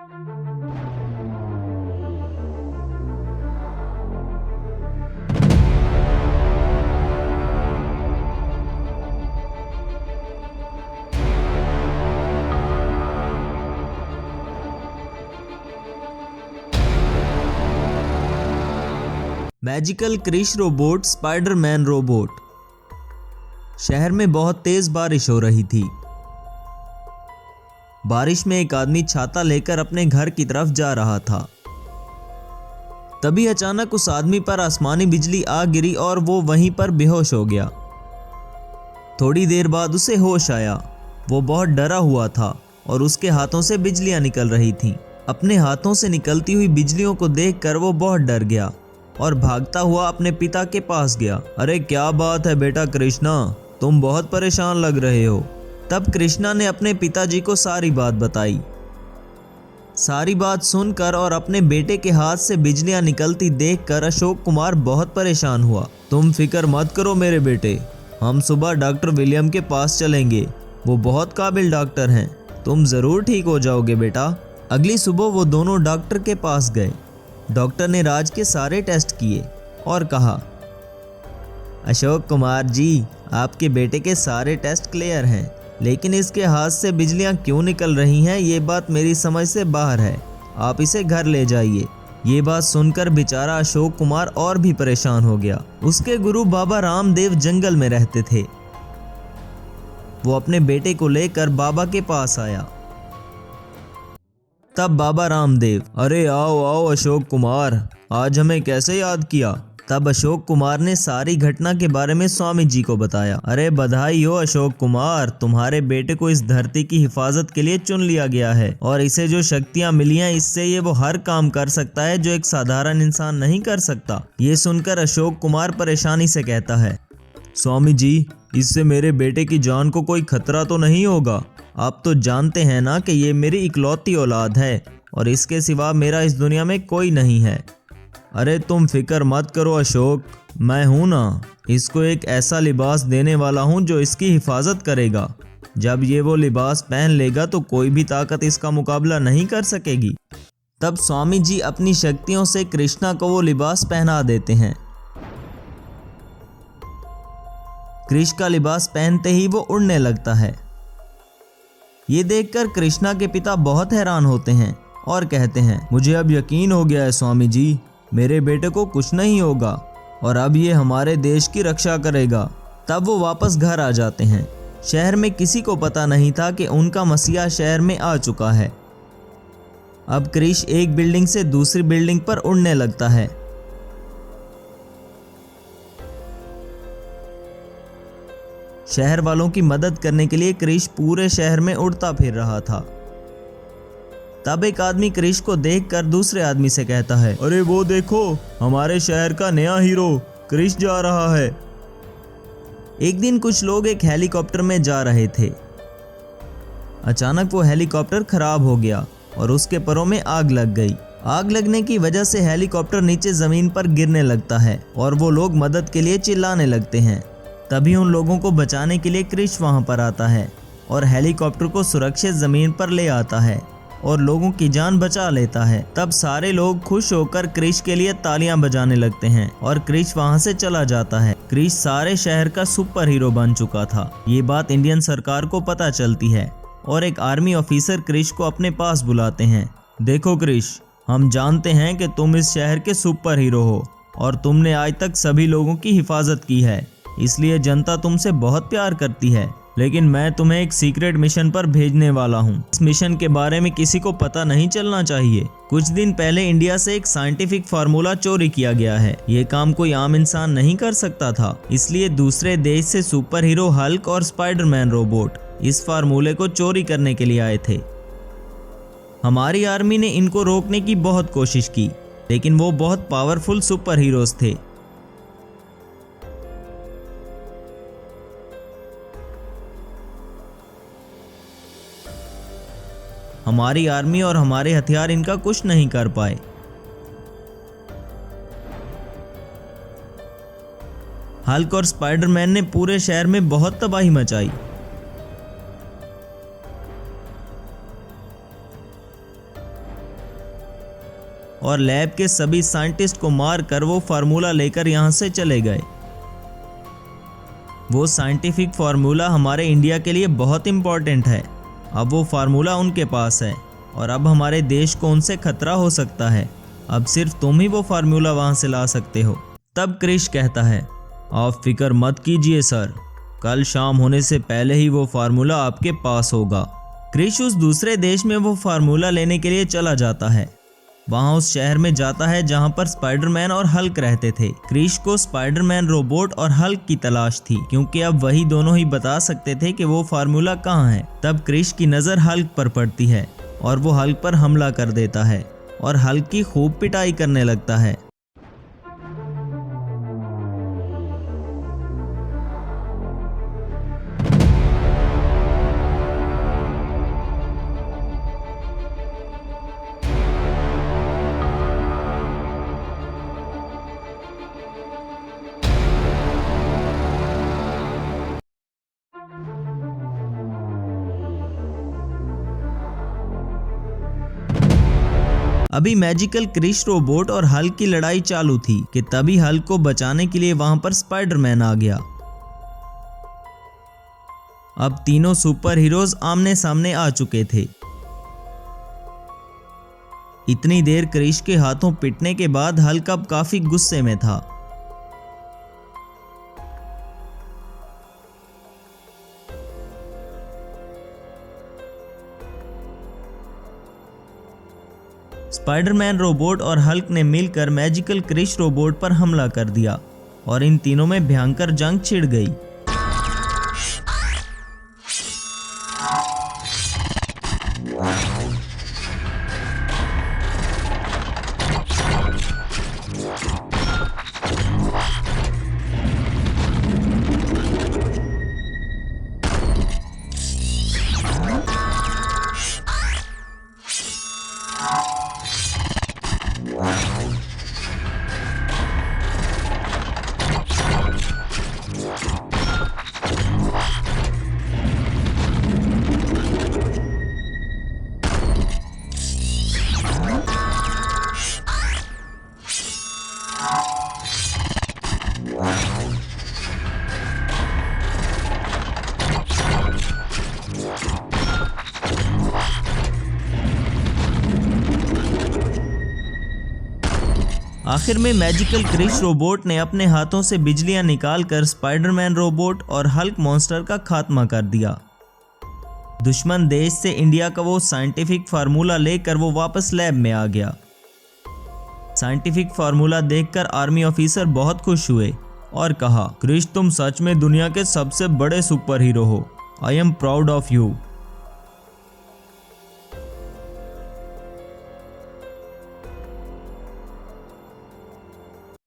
Magical Krish robot Spiderman robot. शहर में बहुत तेज बारिश हो रही थी। बारिश में एक आदमी छाता लेकर अपने घर की तरफ जा रहा था। तभी अचानक उस आदमी पर आसमानी बिजली आ गिरी और वो वहीं पर बेहोश हो गया। थोड़ी देर बाद उसे होश आया। वो बहुत डरा हुआ था और उसके हाथों से बिजलियां निकल रही थीं। अपने हाथों से निकलती हुई बिजलियों को देखकर वो बहुत डर गया और भागता हुआ अपने पिता के पास गया। अरे क्या बात है बेटा कृष्णा, तुम बहुत परेशान लग रहे हो। तब कृष्णा ने अपने पिताजी को सारी बात बताई। सारी बात सुनकर और अपने बेटे के हाथ से बिजलियां निकलती देखकर अशोक कुमार बहुत परेशान हुआ। तुम फिक्र मत करो मेरे बेटे, हम सुबह डॉक्टर विलियम के पास चलेंगे। वो बहुत काबिल डॉक्टर हैं, तुम जरूर ठीक हो जाओगे बेटा। अगली सुबह वो दोनों डॉक्टर के पास गए। डॉक्टर ने राज के सारे टेस्ट किए और कहा, अशोक कुमार जी, आपके बेटे के सारे टेस्ट क्लियर हैं, लेकिन इसके हाथ से बिजलियां क्यों निकल रही हैं ये बात मेरी समझ से बाहर है। आप इसे घर ले जाइए। ये बात सुनकर बेचारा अशोक कुमार और भी परेशान हो गया। उसके गुरु बाबा रामदेव जंगल में रहते थे। वो अपने बेटे को लेकर बाबा के पास आया। तब बाबा रामदेव, अरे आओ आओ अशोक कुमार, आज हमें कैसे याद किया। तब अशोक कुमार ने सारी घटना के बारे में स्वामी जी को बताया। अरे बधाई हो अशोक कुमार, तुम्हारे बेटे को इस धरती की हिफाजत के लिए चुन लिया गया है और इसे जो शक्तियां मिली हैं इससे ये वो हर काम कर सकता है जो एक साधारण इंसान नहीं कर सकता। ये सुनकर अशोक कुमार परेशानी से कहता है, स्वामी जी, इससे मेरे बेटे की जान को कोई खतरा तो नहीं होगा। आप तो जानते हैं ना कि ये मेरी इकलौती औलाद है और इसके सिवा मेरा इस दुनिया में कोई नहीं है। अरे तुम फिक्र मत करो अशोक, मैं हूं ना। इसको एक ऐसा लिबास देने वाला हूं जो इसकी हिफाजत करेगा। जब ये वो लिबास पहन लेगा तो कोई भी ताकत इसका मुकाबला नहीं कर सकेगी। तब स्वामी जी अपनी शक्तियों से कृष्णा को वो लिबास पहना देते हैं। कृष का लिबास पहनते ही वो उड़ने लगता है। ये देखकर कृष्णा के पिता बहुत हैरान होते हैं और कहते हैं, मुझे अब यकीन हो गया है स्वामी जी, मेरे बेटे को कुछ नहीं होगा और अब ये हमारे देश की रक्षा करेगा। तब वो वापस घर आ जाते हैं। शहर में किसी को पता नहीं था कि उनका मसीहा शहर में आ चुका है। अब कृष एक बिल्डिंग से दूसरी बिल्डिंग पर उड़ने लगता है। शहर वालों की मदद करने के लिए कृष पूरे शहर में उड़ता फिर रहा था। तब एक आदमी कृष को देखकर दूसरे आदमी से कहता है, अरे वो देखो, हमारे शहर का नया हीरो कृष जा रहा है। एक दिन कुछ लोग एक हेलीकॉप्टर में जा रहे थे। अचानक वो हेलीकॉप्टर खराब हो गया और उसके परों में आग लग गई। आग लगने की वजह से हेलीकॉप्टर नीचे जमीन पर गिरने लगता है और वो लोग मदद के लिए चिल्लाने लगते हैं। तभी उन लोगों को बचाने के लिए कृष वहां पर आता है और हेलीकॉप्टर को सुरक्षित जमीन पर ले आता है और लोगों की जान बचा लेता है। तब सारे लोग खुश होकर कृष के लिए तालियां बजाने लगते हैं और कृष वहां से चला जाता है। कृष सारे शहर का सुपर हीरो बन चुका था। ये बात इंडियन सरकार को पता चलती है और एक आर्मी ऑफिसर कृष को अपने पास बुलाते हैं। देखो कृष, हम जानते हैं कि तुम इस शहर के सुपर हीरो हो और तुमने आज तक सभी लोगों की हिफाजत की है, इसलिए जनता तुमसे बहुत प्यार करती है। लेकिन मैं तुम्हें एक सीक्रेट मिशन पर भेजने वाला हूँ। इस मिशन के बारे में किसी को पता नहीं चलना चाहिए। कुछ दिन पहले इंडिया से एक साइंटिफिक फार्मूला चोरी किया गया है। ये काम कोई आम इंसान नहीं कर सकता था, इसलिए दूसरे देश से सुपर हीरो हल्क और स्पाइडरमैन रोबोट इस फार्मूले को चोरी करने के लिए आए थे। हमारी आर्मी ने इनको रोकने की बहुत कोशिश की, लेकिन वो बहुत पावरफुल सुपर हीरोज थे। हमारी आर्मी और हमारे हथियार इनका कुछ नहीं कर पाए। हल्क और स्पाइडरमैन ने पूरे शहर में बहुत तबाही मचाई। और लैब के सभी साइंटिस्ट को मारकर वो फार्मूला लेकर यहाँ से चले गए। वो साइंटिफिक फार्मूला हमारे इंडिया के लिए बहुत इम्पोर्टेंट है। अब वो फार्मूला उनके पास है और अब हमारे देश को उनसे खतरा हो सकता है। अब सिर्फ तुम ही वो फार्मूला वहाँ से ला सकते हो। तब क्रिश कहता है, आप फिक्र मत कीजिए सर, कल शाम होने से पहले ही वो फार्मूला आपके पास होगा। क्रिश उस दूसरे देश में वो फार्मूला लेने के लिए चला जाता है। वहाँ उस शहर में जाता है जहाँ पर स्पाइडरमैन और हल्क रहते थे। क्रिश को स्पाइडरमैन रोबोट और हल्क की तलाश थी, क्योंकि अब वही दोनों ही बता सकते थे कि वो फार्मूला कहाँ है। तब क्रिश की नज़र हल्क पर पड़ती है और वो हल्क पर हमला कर देता है और हल्क की खूब पिटाई करने लगता है। अभी मैजिकल क्रिश रोबोट और हल्क की लड़ाई चालू थी कि तभी हल्क को बचाने के लिए वहां पर स्पाइडरमैन आ गया। अब तीनों सुपर हीरोज आमने सामने आ चुके थे। इतनी देर क्रिश के हाथों पिटने के बाद हल्क अब काफी गुस्से में था। स्पाइडरमैन रोबोट और हल्क ने मिलकर मैजिकल क्रिश रोबोट पर हमला कर दिया और इन तीनों में भयंकर जंग छिड़ गई। आखिर में मैजिकल क्रिश रोबोट ने अपने हाथों से बिजलियां निकालकर स्पाइडरमैन रोबोट और हल्क मॉन्स्टर का खात्मा कर दिया। दुश्मन देश से इंडिया का वो साइंटिफिक फार्मूला लेकर वो वापस लैब में आ गया। साइंटिफिक फार्मूला देखकर आर्मी ऑफिसर बहुत खुश हुए और कहा, क्रिश तुम सच में दुनिया के सबसे बड़े सुपर हीरो हो। I am proud of you.